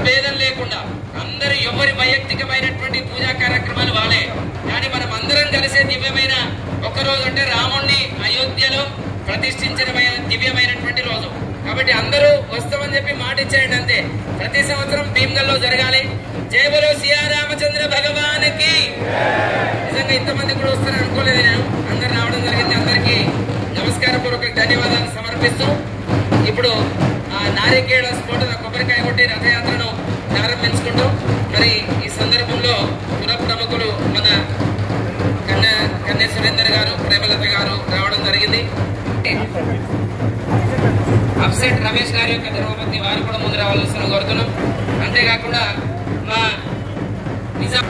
భేదం లేకుండా అందరూ ఎవరి వైయక్తికమైనటువంటి పూజా కార్యక్రమాలు వాళ్ళే, కానీ మనం అందరం కలిసే దివ్యమైన ఒక్కరోజు అంటే రాముణ్ణి అయోధ్యలో ప్రతిష్ఠించిన దివ్యమైనటువంటి రోజు. కాబట్టి అందరూ వస్తామని చెప్పి మాట ఇచ్చేయండి అంతే. ప్రతి సంవత్సరం భీమ్గల్లో జరగాలి. జై బలో శ్రీరామచంద్ర భగవానికి. నిజంగా ఇంతమంది కూడా వస్తారని అనుకోలేదు నేను. అందరు రావడం జరిగింది. అందరికీ నమస్కారపూర్వక ధన్యవాదాలు సమర్పిస్తూ ఇప్పుడు ఆ నారికేళ స్ఫోటన కొబ్బరికాయ కొట్టి రథయాత్రను ప్రారంభించుకుంటూ మరి ఈ సందర్భంలో పుర ప్రముఖులు మన కన్య సురేందర్ గారు, ప్రేమలత గారు రావడం జరిగింది. అప్సెట్ రమేష్ గారి యొక్క ధర్మపత్ని వారు కూడా ముందు రావాల్సిన కోరుతున్నాం. అంతేకాకుండా మా నిజాం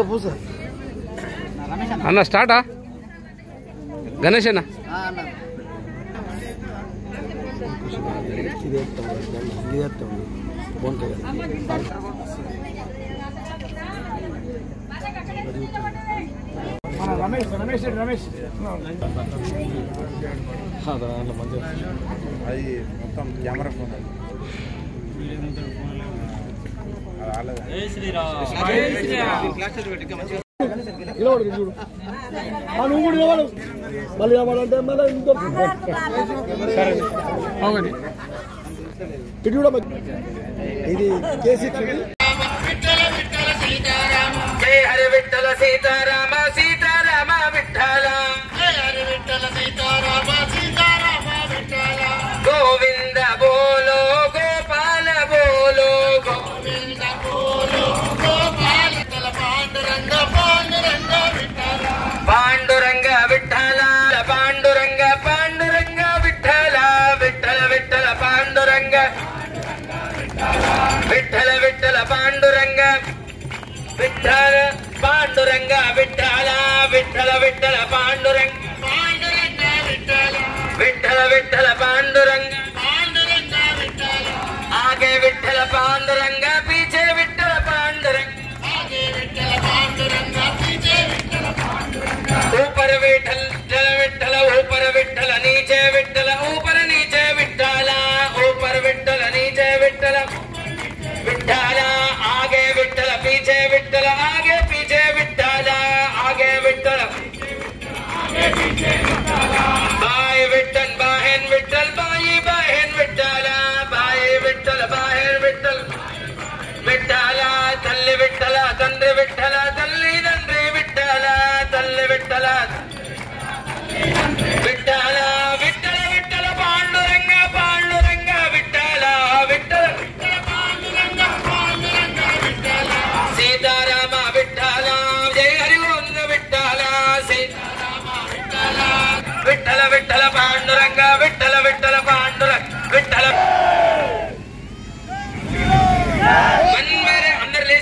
పూస అన్న స్టార్టా గణేష్ అన్న రమేష్ అది మొత్తం కెమెరా ఫోన్ మళ్ళీ రావాలంటే ఇది కూడా ఇది కేసీ జై హరి విఠల సీతారామ సీతారామ విఠల జై హరి విఠల సీతారామ సీతారామ విఠల గోవింద బోలో గోపాల బోలో గోవింద బోలో గోపాల పాండురంగ పాండురంగ విఠల పాండురంగ విఠల పాండురంగ పాండురంగ విఠల విఠల విఠల పాండురంగ విఠల విఠల పాండురంగ విఠల పాండురంగ విఠల విఠల విఠల పాండురంగ పాండురంగ విఠల విఠల విఠల పాండురంగ పాండురంగ విఠల ఆగే విఠల పాండురంగ పీछे విఠల పాండురంగ ఆగే విఠల పాండురంగ పీछे విఠల పాండురంగ ऊपर विठल जल विठल ऊपर विठल नीचे विठल ऊपर नीचे विठल ऊपर विठल नीचे विठल विठल आगे विठल पीछे विठल आगे पीछे विठल आगे विठल आगे पीछे विठल बाय विठल बाहन विठल बाई बहन विठल बाय विठल बाहन विठल विठल तल्ली विठल तंद्री विठल तल्ली तंद्री विठल तल्ली विठल विठल विठल विठल पांडुरंग पांडुरंग विठल विठल विठल पांडुरंग पांडुरंग विठल सीताराम विठल जय हरि गोविंद विठल सीताराम विठल विठल विठल पांडुरंग विठल विठल पांडुरंग विठल मन मेरे अंदर ले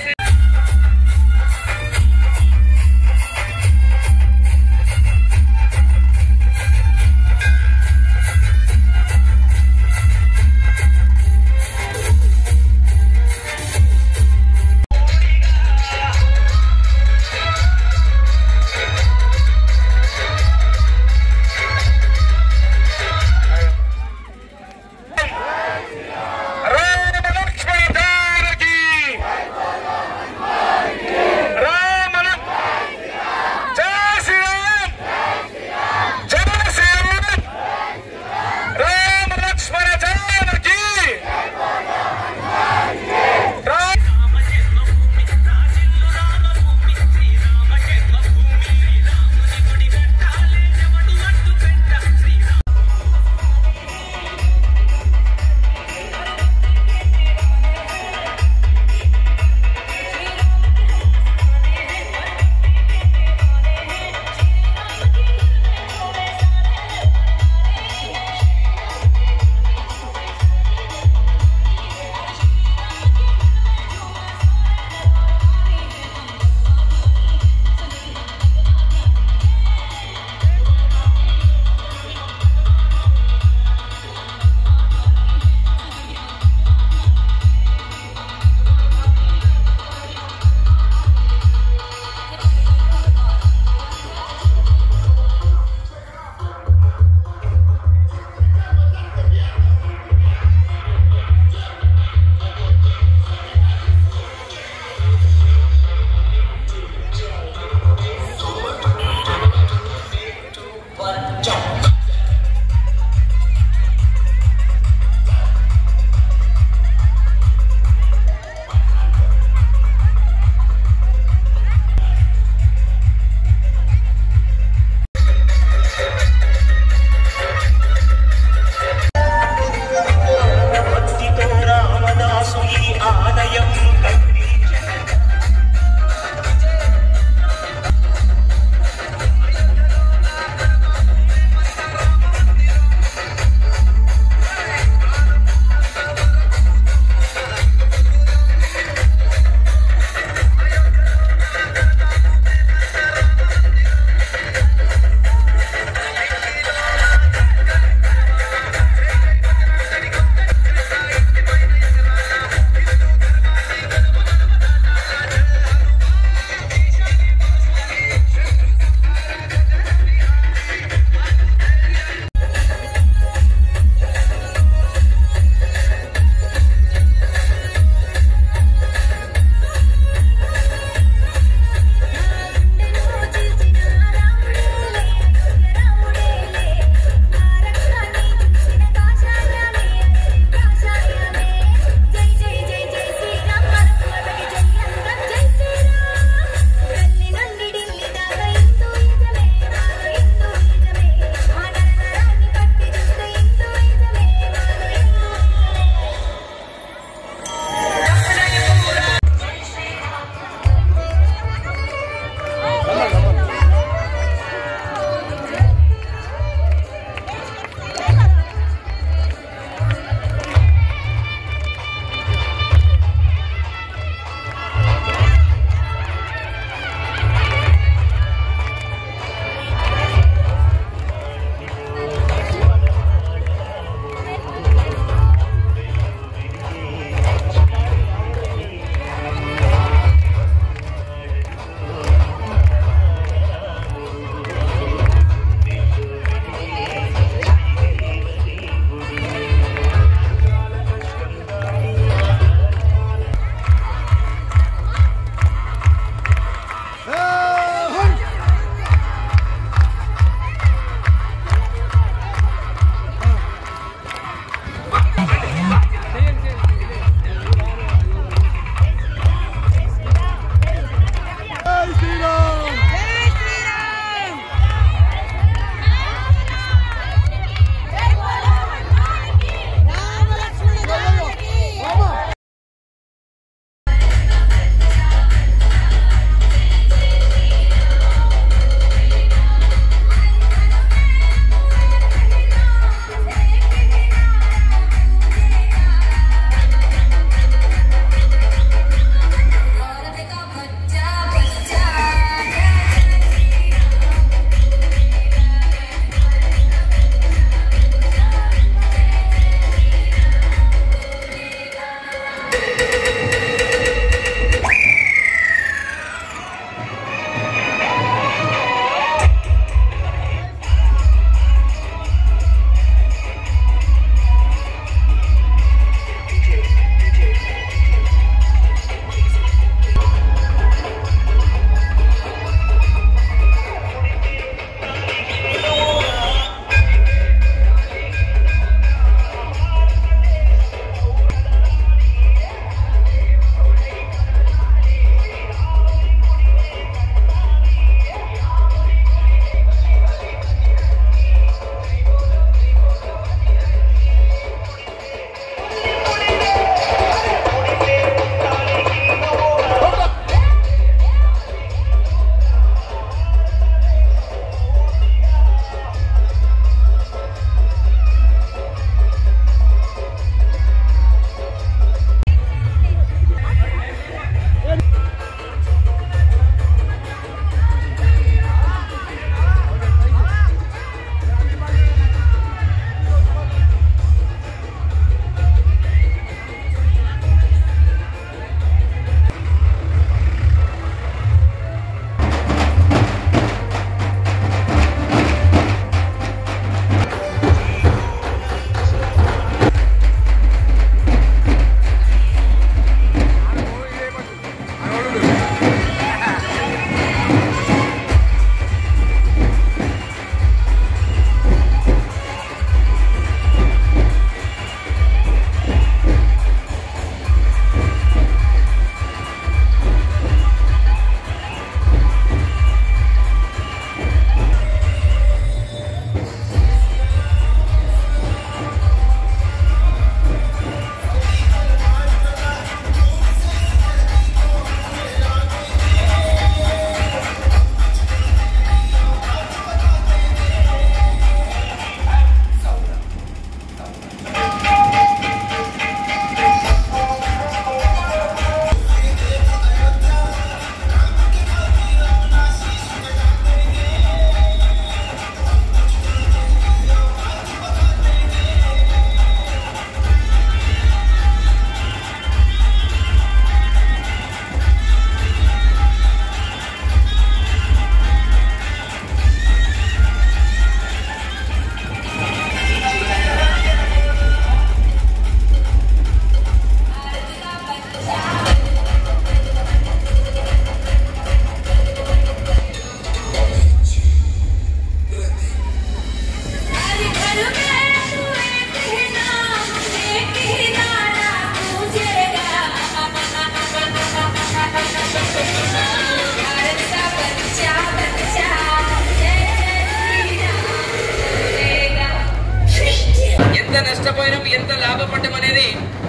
నష్టపోయినాం, ఎంత లాభపడ్డం అనేది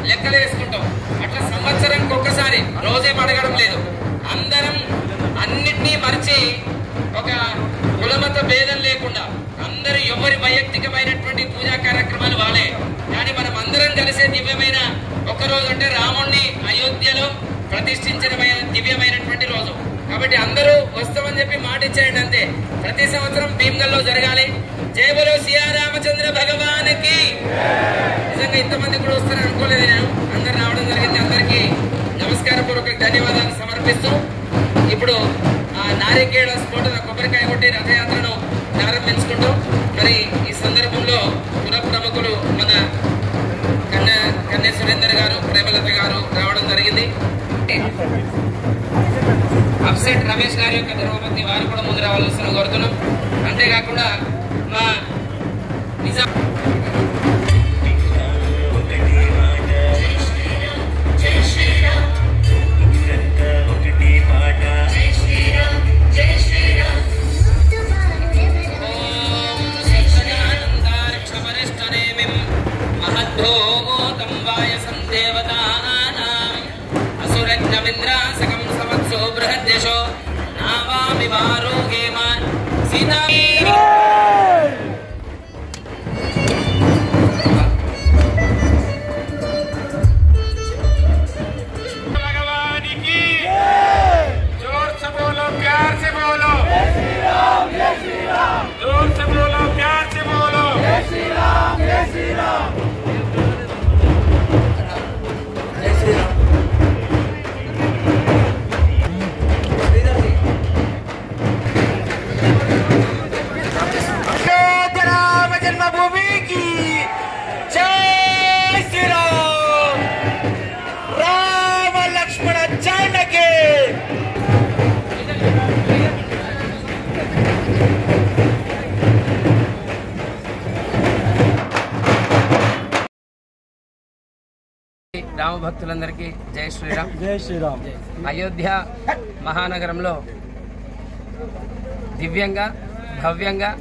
లెక్కలు వేసుకుంటాం. అట్లా సంవత్సరానికి ఒక్కసారి రోజేం అడగడం లేదు. అందరం అన్నిటినీ మరిచి ఒక కులమత భేదం లేకుండా అందరూ ఎవరి వైయక్తికమైనటువంటి పూజా కార్యక్రమాలు వాళ్ళే. కానీ మనం అందరం కలిసే దివ్యమైన ఒకరోజు అంటే రాముణ్ణి అయోధ్యలో ప్రతిష్ఠించిన దివ్యమైనటువంటి రోజు. కాబట్టి అందరూ వస్తామని చెప్పి మాట ఇచ్చేయండి అంతే. ప్రతి సంవత్సరం భీమ్గల్లో జరగాలి. జై బలో సియా రామచంద్ర భగవానికి. నిజంగా ఇంతమంది కూడా వస్తారని అనుకోలేదు నేను. అందరు రావడం జరిగింది. అందరికీ నమస్కారపూర్వక ధన్యవాదాలు సమర్పిస్తూ ఇప్పుడు ఆ నారికేళ స్ఫోటన కొబ్బరికాయ కొట్టి రథయాత్రను ప్రారంభించుకుంటూ మరి ఈ సందర్భంలో పుర ప్రముఖులు మన కన్య సురేందర్ గారు, ప్రేమలత గారు రావడం జరిగింది. అప్సెట్ రమేష్ గారి యొక్క ధర్మపత్ని వారు కూడా ముందు రావాల్సిన కోరుతున్నాం. అంతేకాకుండా మా నిజాం రామ భక్తులందరికీ జై శ్రీరామ్. జై శ్రీరామ్. అయోధ్య మహానగరంలో దివ్యంగా భవ్యంగా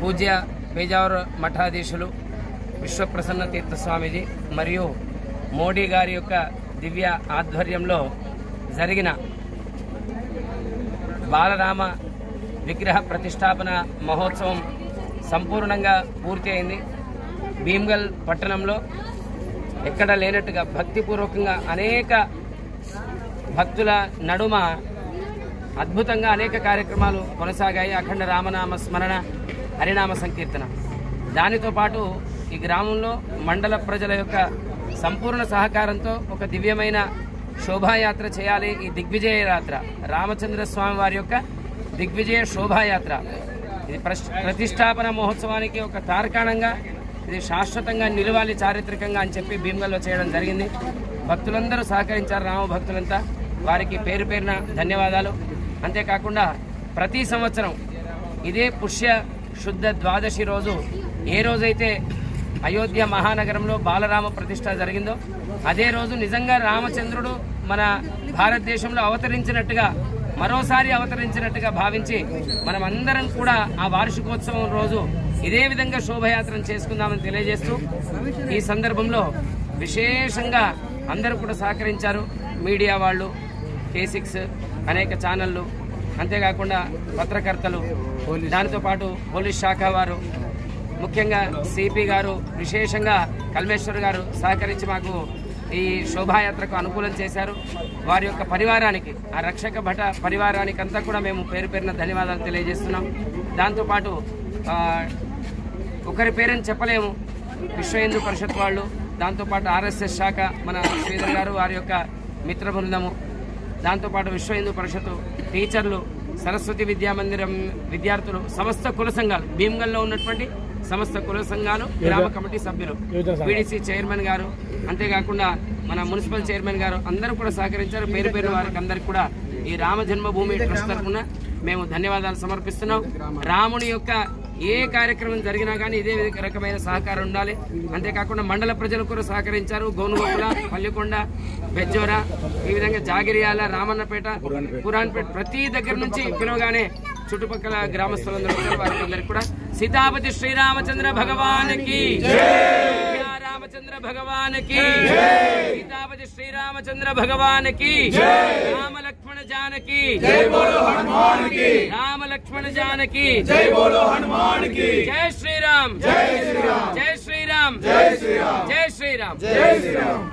పూజ్య పేజావర మఠాధీశులు విశ్వప్రసన్న తీర్థ స్వామీజీ మరియు మోడీ గారి యొక్క దివ్య ఆధ్వర్యంలో జరిగిన బాలరామ విగ్రహ ప్రతిష్టాపన మహోత్సవం సంపూర్ణంగా పూర్తి అయింది. భీమ్గల్ పట్టణంలో ఎక్కడ లేనట్టుగా భక్తిపూర్వకంగా అనేక భక్తుల నడుమ అద్భుతంగా అనేక కార్యక్రమాలు కొనసాగాయి. అఖండ రామనామ స్మరణ, హరినామ సంకీర్తన. దానితో పాటు ఈ గ్రామంలో మండల ప్రజల యొక్క సంపూర్ణ సహకారంతో ఒక దివ్యమైన శోభాయాత్ర చేయాలి. ఈ దిగ్విజయ యాత్ర రామచంద్ర స్వామి వారి యొక్క దిగ్విజయ శోభాయాత్ర ఇది ప్రతిష్టాపన మహోత్సవానికి ఒక తార్కాణంగా ఇది శాశ్వతంగా నిలవాలి చారిత్రకంగా అని చెప్పి భీమ్గల్లో చేయడం జరిగింది. భక్తులందరూ సహకరించారు, రామ భక్తులంతా. వారికి పేరు పేరున ధన్యవాదాలు. అంతేకాకుండా ప్రతి సంవత్సరం ఇదే పుష్య శుద్ధ ద్వాదశి రోజు ఏ రోజైతే అయోధ్య మహానగరంలో బాలరామ ప్రతిష్ఠ జరిగిందో అదే రోజు నిజంగా రామచంద్రుడు మన భారతదేశంలో అవతరించినట్టుగా మరోసారి అవతరించినట్టుగా భావించి మనమందరం కూడా ఆ వార్షికోత్సవం రోజు ఇదే విధంగా శోభయాత్రను చేసుకుందామని తెలియజేస్తూ ఈ సందర్భంలో విశేషంగా అందరూ కూడా సహకరించారు. మీడియా వాళ్ళు, K6 అనేక ఛానళ్ళు, అంతేకాకుండా పత్రకర్తలు, దానితో పాటు పోలీస్ శాఖ వారు, ముఖ్యంగా సిపి గారు, విశేషంగా కల్మేశ్వర్ గారు సహకరించి మాకు ఈ శోభాయాత్రకు అనుకూలం చేశారు. వారి యొక్క పరివారానికి, ఆ రక్షక భట పరివారానికి అంతా కూడా మేము పేరు పేరున ధన్యవాదాలు తెలియజేస్తున్నాం. దాంతోపాటు ఒకరి పేరుని చెప్పలేము, విశ్వ హిందూ పరిషత్ వాళ్ళు, దాంతోపాటు RSS శాఖ మన శ్రీధర్ గారు, వారి యొక్క మిత్ర బృందము, దాంతోపాటు విశ్వ హిందూ పరిషత్ టీచర్లు, సరస్వతి విద్యామందిరం విద్యార్థులు, సమస్త కుల సంఘాలు, భీమ్గల్లో ఉన్నటువంటి సమస్త కుల సంఘాలు, గ్రామ కమిటీ సభ్యులు, PDC చైర్మన్ గారు, అంతేకాకుండా మన మున్సిపల్ చైర్మన్ గారు అందరూ కూడా సహకరించారు. పేరు పేరు వారికి అందరికి కూడా ఈ రామ జన్మభూమి ట్రస్ట్ తరఫున మేము ధన్యవాదాలు సమర్పిస్తున్నాం. రాముని యొక్క ఏ కార్యక్రమం జరిగినా కానీ ఇదే రకమైన సహకారం ఉండాలి. అంతేకాకుండా మండల ప్రజలు కూడా సహకరించారు. గోనుగోపుల, పల్లికొండ, బెజ్జోరా, ఈ విధంగా జాగిరియాల, రామన్నపేట, పురాణపేట ప్రతి దగ్గర నుంచి పిలవగానే చుట్టుపక్కల గ్రామస్తులందరూ వారికి కూడా సీతాపతి శ్రీరామచంద్ర భగవానికి, రామచంద్ర భగవానికి, సీతాపతి శ్రీరామచంద్ర భగవానికి, రామ లక్ష్మణ జానకి, రామ లక్ష్మణ జానకి, జై శ్రీరామ్, జై శ్రీరామ్, జై శ్రీరామ్, జై శ్రీరామ్.